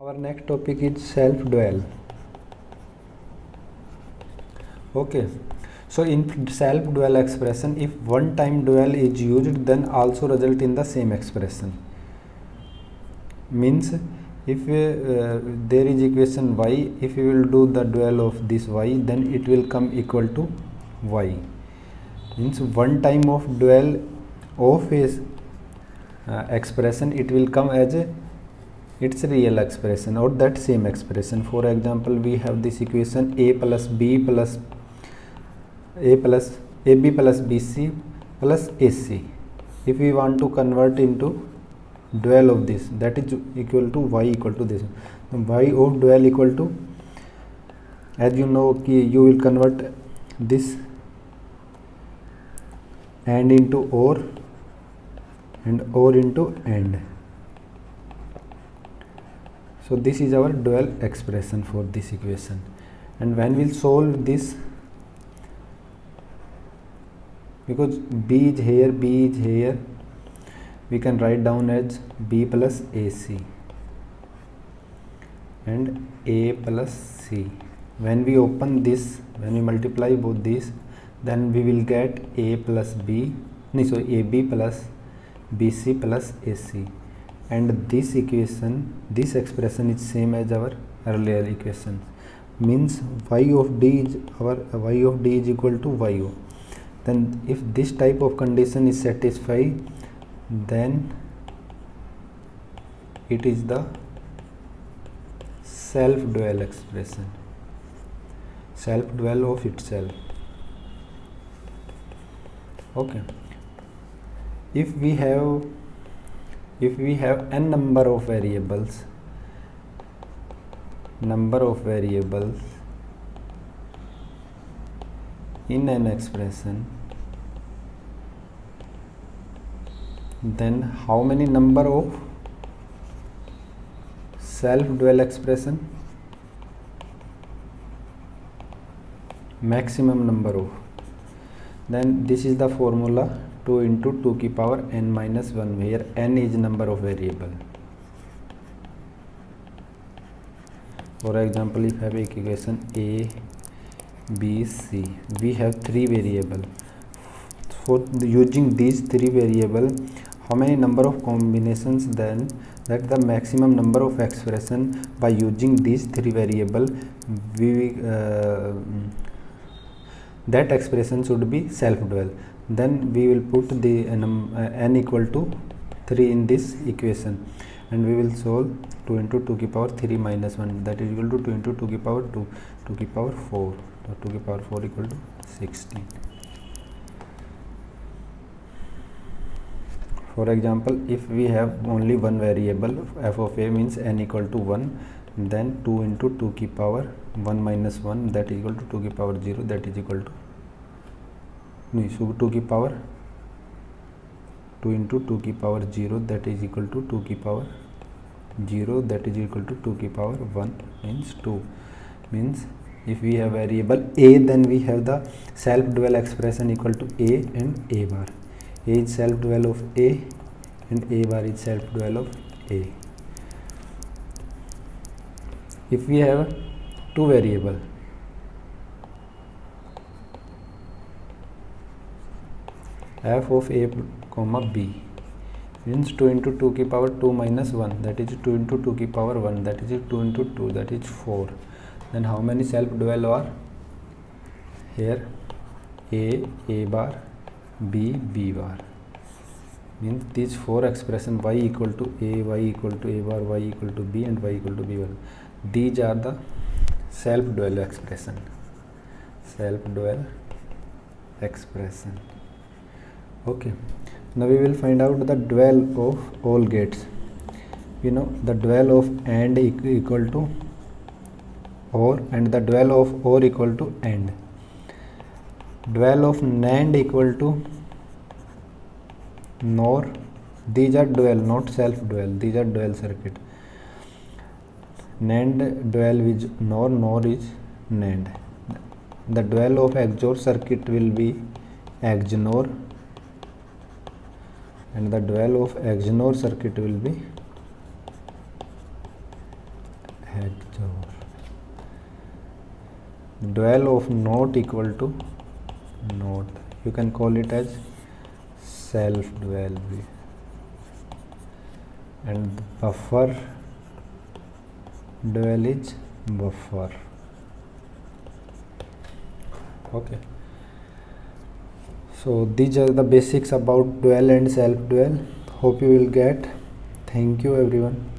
Our next topic is self-dual. Okay, so in self-dual expression, if one time dual is used, then also result in the same expression. Means if there is equation y, if we will do the dual of this y, then it will come equal to y. Means one time of dual of is expression, it will come as a its real expression or that same expression. For example, we have this equation a plus b plus a plus ab plus bc plus ac. If we want to convert into dual of this, that is equal to y equal to this. Y of dual equal to, as you know, you will convert this and into or and or into and. So this is our dual expression for this equation, and when we'll solve this, because b is here, we can write down as b plus ac and a plus c. When we open this, when we multiply both these, then we will get a plus b, ab plus bc plus ac. And this equation, this expression is same as our earlier equation. Means y of d is equal to yo. Then if this type of condition is satisfied, then it is the self-dual expression, self-dual of itself. Okay, if we have n number of variables in an expression, then how many number of self-dual expression? Maximum number of. Then this is the formula, 2 into 2 की power n minus 1, where n is number of variable. For example, if I have equation a, b, c, we have 3 variable. For using these 3 variable, how many number of combinations, then that the maximum number of expression by using these 3 variable, that expression should be self-dual. Then we will put the n equal to 3 in this equation, and we will solve 2 into 2 की power 3 minus 1, that is equal to 2 into 2 की power 2, 2 की power 4, so 2 की power 4 equal to 16. For example, if we have only one variable, f of a, means n equal to 1, then 2 into 2 की power 1 minus 1, that is equal to 2 की power 0, that is equal to 2 की power 2 into 2 की power 0, that is equal to 2 की power 0, that is equal to 2 की power 1, means 2. Means if we have variable a, then we have the self-dual expression equal to a and a bar. A is self-dual of a and a bar is self-dual of a. If we have two variable, f of a comma b, means 2 into 2 की power 2 minus 1, that is 2 into 2 की power 1, that is 2 into 2, that is 4. Then how many self-dual are here? A bar, b bar. Means these 4 expression, y equal to a, y equal to a bar, y equal to b, and y equal to b bar, these are the self-dual expression. Okay, now we will find out the dual of all gates. You know, the dual of AND equal to OR, and the dual of OR equal to AND. Dual of NAND equal to NOR. These are dual, not self-dual, these are dual circuit. NAND dual is NOR, NOR is NAND. The dual of XOR circuit will be XNOR, and the dual of XNOR circuit will be dual of node equal to node, you can call it as self dual, and buffer dual is buffer. Okay, so these are the basics about dual and self dual. Hope you will get. Thank you everyone.